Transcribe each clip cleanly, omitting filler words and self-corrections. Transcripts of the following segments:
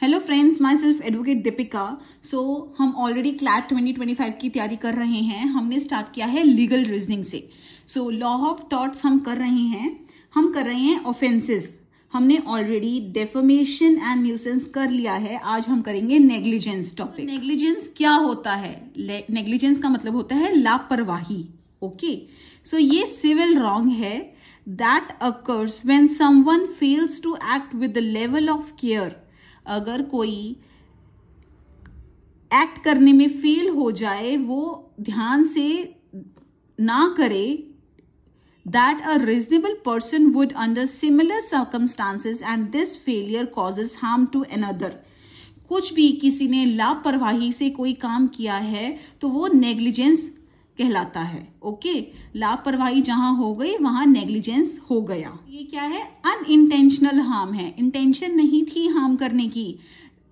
Hello friends, myself advocate Deepika. So हम already CLAT 2025 की तैयारी कर रहे हैं। हमने स्टार्ट किया है लीगल रीजनिंग से। सो लॉ ऑफ टॉर्ट्स हम कर रहे हैं ऑफेंसेस। हमने ऑलरेडी डेफमेशन एंड न्यूसेंस कर लिया है। आज हम करेंगे नेग्लिजेंस टॉपिक। नेग्लिजेंस क्या होता है? नेग्लिजेंस का मतलब होता है लापरवाही। ओके, सो ये सिविल रॉन्ग है that occurs when someone fails to act with the level of care. अगर कोई एक्ट करने में फेल हो जाए, वो ध्यान से ना करे, that a reasonable person would under similar circumstances and this failure causes harm to another। कुछ भी किसी ने लापरवाही से कोई काम किया है तो वो नेग्लिजेंस कहलाता है। ओके, लापरवाही जहां हो गई वहां नेग्लिजेंस हो गया। ये क्या है? अनइंटेंशनल हार्म है। इंटेंशन नहीं थी हार्म करने की,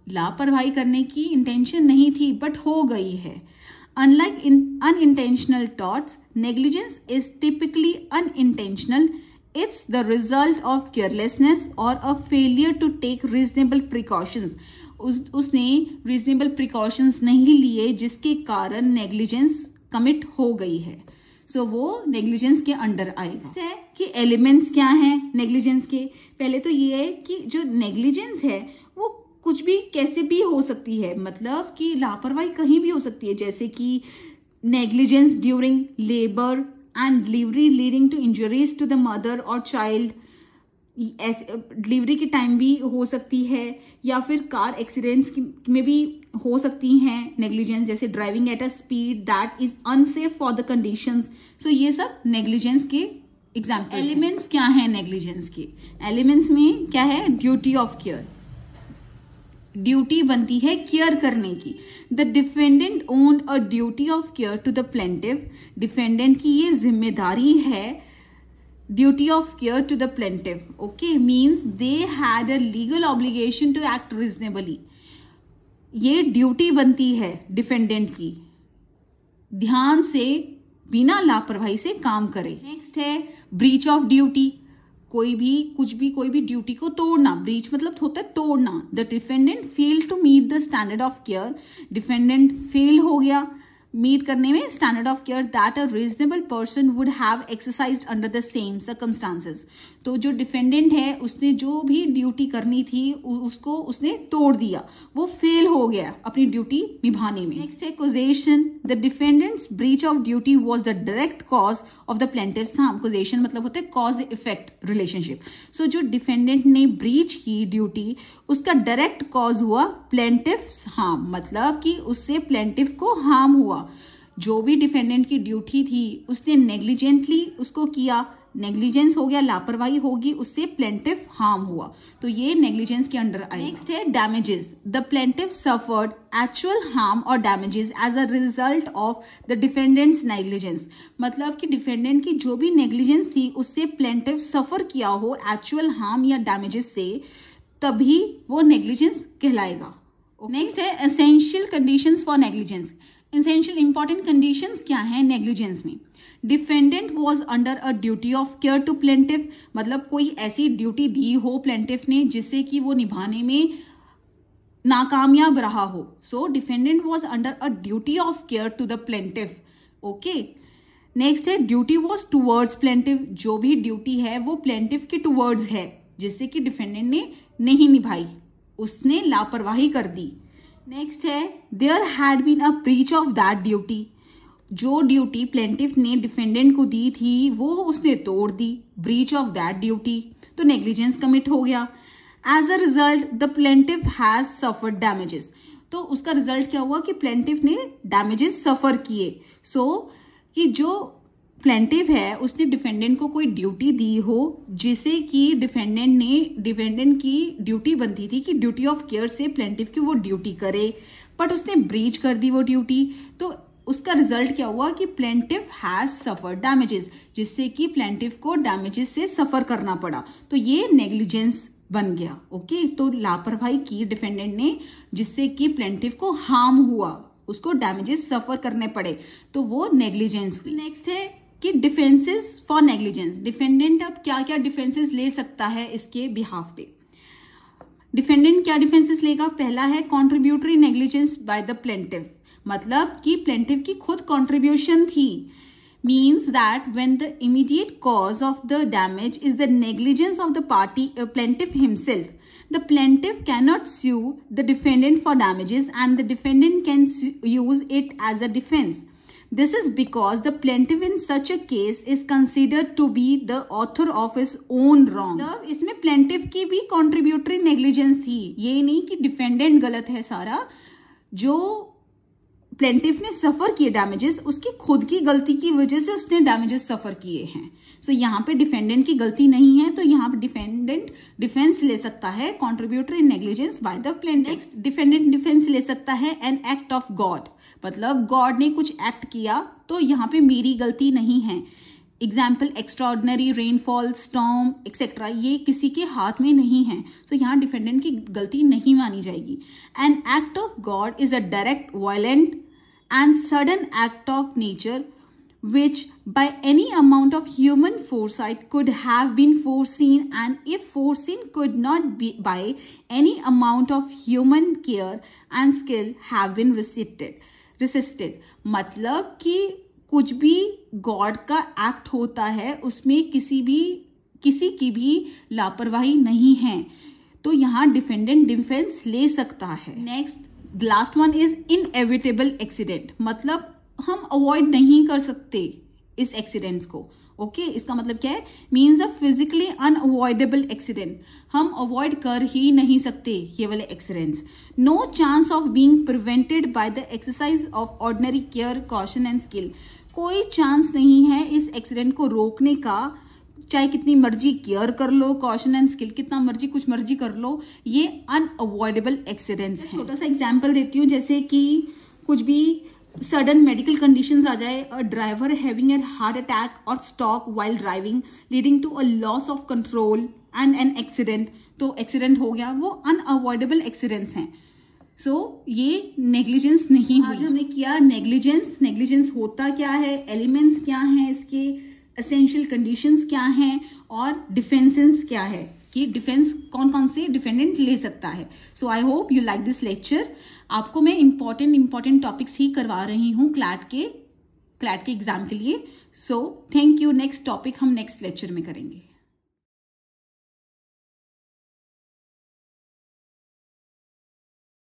लापरवाही करने की इंटेंशन नहीं थी बट हो गई है। Unlike unintentional torts, negligence is typically unintentional. It's the result of carelessness or a failure to take reasonable precautions. उसने reasonable precautions नहीं लिए जिसके कारण negligence commit हो गई है। So वो negligence के अंडर आएगा। है कि elements क्या हैं negligence के? पहले तो ये है कि जो negligence है वो कुछ भी कैसे भी हो सकती है, मतलब कि लापरवाही कहीं भी हो सकती है, जैसे कि negligence during labour and delivery leading to injuries to the mother और चाइल्ड। डिलीवरी के टाइम भी हो सकती है, या फिर कार एक्सीडेंट्स में भी हो सकती हैं नेग्लिजेंस, जैसे driving at a speed that is unsafe for the conditions. So ये सब नेग्लिजेंस के एग्जाम्पल। एलिमेंट्स क्या है नेग्लिजेंस के? एलिमेंट्स में क्या है? Duty of care. ड्यूटी बनती है केयर करने की। The defendant owned a duty of care to the plaintiff. Defendant की ये जिम्मेदारी है duty of care to the plaintiff. Okay, means they had a legal obligation to act reasonably. ये duty बनती है डिफेंडेंट की, ध्यान से बिना लापरवाही से काम करे। नेक्स्ट है ब्रीच ऑफ ड्यूटी। कोई भी ड्यूटी को तोड़ना। ब्रीच मतलब होता है तोड़ना। The defendant fail to meet the standard of care. Defendant fail हो गया मीट करने में standard of care that a reasonable person would have exercised under the same circumstances. तो जो डिफेंडेंट है उसने जो भी ड्यूटी करनी थी उसको उसने तोड़ दिया, वो फेल हो गया अपनी ड्यूटी निभाने में। नेक्स्ट है causation. The defendant's breach of duty was the direct cause of the plaintiff's harm. Causation मतलब होता है कॉज इफेक्ट रिलेशनशिप। सो जो डिफेंडेंट ने ब्रीच की ड्यूटी, उसका डायरेक्ट कॉज हुआ प्लेंटिफ्स हार्म, मतलब कि उससे प्लेंटिफ को हार्म हुआ। जो भी डिफेंडेंट की ड्यूटी थी उसने नेग्लिजेंटली उसको किया, नेग्लिजेंस हो गया, लापरवाही होगी, उससे प्लेंटिफ हार्म हुआ, तो ये नेग्लिजेंस के अंडर आएगा। नेक्स्ट है damages. The plaintiff suffered actual harm और damages as a result of the defendant's negligence. मतलब कि डिफेंडेंट की जो भी नेग्लिजेंस थी उससे प्लेंटिफ सफर किया हो एक्चुअल हार्म या डैमेजेस से, तभी वो नेग्लिजेंस कहलाएगा। नेक्स्ट है essential conditions for negligence. Essential important conditions क्या है नेग्लिजेंस में? Defendant was under a duty of care to plaintiff. मतलब कोई ऐसी ड्यूटी दी हो प्लेंटिफ ने जिससे कि वो निभाने में नाकामयाब रहा हो। So defendant was under a duty of care to the plaintiff. Okay, next है ड्यूटी वॉज टूवर्ड्स प्लेंटिफ। जो भी ड्यूटी है वो प्लेंटिफ के टूवर्ड्स है, जिससे कि डिफेंडेंट ने नहीं निभाई, उसने लापरवाही कर दी। नेक्स्ट है there had been a breach of that duty. जो ड्यूटी प्लेंटिफ ने डिफेंडेंट को दी थी वो उसने तोड़ दी, ब्रीच ऑफ दैट ड्यूटी, तो नेग्लिजेंस कमिट हो गया। As a result the plaintiff has suffered damages. तो उसका रिजल्ट क्या हुआ कि प्लेंटिफ ने डैमेजेस सफर किए। सो कि जो प्लेंटिफ है उसने डिफेंडेंट को कोई ड्यूटी दी हो जिसे कि डिफेंडेंट की ड्यूटी बनती थी कि ड्यूटी ऑफ केयर से प्लेंटिफ की वो ड्यूटी करे, बट उसने ब्रीच कर दी वो ड्यूटी, तो उसका रिजल्ट क्या हुआ कि प्लेंटिफ हैज सफर्ड डैमेजेस, जिससे कि प्लेंटिफ को डैमेजेस से सफर करना पड़ा, तो ये नेग्लिजेंस बन गया। ओके, तो लापरवाही की डिफेंडेंट ने जिससे कि प्लेंटिफ को हार्म हुआ, उसको डैमेजेस सफर करने पड़े, तो वो नेग्लिजेंस हुई। नेक्स्ट है कि डिफेंसेस फॉर नेग्लिजेंस। डिफेंडेंट अब क्या क्या डिफेंसेस ले सकता है इसके बिहाफ पे? डिफेंडेंट क्या डिफेंसेस लेगा? पहला है contributory negligence by the plaintiff, मतलब कि प्लेंटिव की खुद कॉन्ट्रीब्यूशन थी. Means that when the immediate cause of the damage is the negligence of the plaintiff himself, the plaintiff cannot sue the defendant for damages and the defendant can use it as a defense. This is because the plaintiff in such a case is considered to be the author of his own wrong. मतलब इसमें plaintiff की भी contributory negligence थी. ये नहीं कि defendant गलत है सारा, जो प्लेंटिफ ने सफर किए डैमेजेस उसकी खुद की गलती की वजह से उसने डैमेजेस सफर किए हैं. सो यहाँ पे डिफेंडेंट की गलती नहीं है, तो यहाँ पे डिफेंडेंट डिफेंस ले सकता है contributory negligence by the plaintiff. Next defendant defence ले सकता है एन एक्ट ऑफ गॉड, मतलब गॉड ने कुछ एक्ट किया तो यहाँ पे मेरी गलती नहीं है. Example extraordinary rainfall, storm etcetera, ये किसी के हाथ में नहीं है, तो यहाँ डिफेंडेंट की गलती नहीं मानी जाएगी. An act of God is a direct, violent and sudden act of nature which by any amount of human foresight could have been foreseen, and if foreseen could not be by any amount of human care and skill have been resisted. मतलब कि कुछ भी God का act होता है उसमें किसी की भी लापरवाही नहीं है, तो यहाँ डिफेंडेंट डिफेंस ले सकता है. Next last one is inevitable accident, मतलब हम अवॉइड नहीं कर सकते इस एक्सीडेंट्स को. ओके, इसका मतलब क्या है? Means a physically unavoidable accident, हम अवॉइड कर ही नहीं सकते ये वाले accidents. No chance of being prevented by the exercise of ordinary care, caution and skill, कोई चांस नहीं है इस एक्सीडेंट को रोकने का, चाहे कितनी मर्जी केयर कर लो, कॉशन एंड स्किल कितना मर्जी कुछ मर्जी कर लो, ये अनअवॉइडेबल एक्सीडेंट्स हैं. छोटा सा एग्जांपल देती हूँ, जैसे कि कुछ भी सडन मेडिकल कंडीशंस आ जाए, a driver having an heart attack और stroke while driving leading to a loss of control and an accident, तो एक्सीडेंट हो गया, वो अनअवॉइडेबल एक्सीडेंट्स हैं. सो ये नेग्लिजेंस नहीं हुई. आज हमने किया नेग्लिजेंस होता क्या है, एलिमेंट्स क्या हैं इसके, एसेंशियल कंडीशंस क्या हैं, और डिफेंसेस क्या है कि डिफेंस कौन कौन से डिफेंडेंट ले सकता है. So I hope you like this lecture. आपको मैं इंपॉर्टेंट टॉपिक्स ही करवा रही हूँ क्लैट के एग्जाम के लिए. So thank you. Next topic हम नेक्स्ट लेक्चर में करेंगे.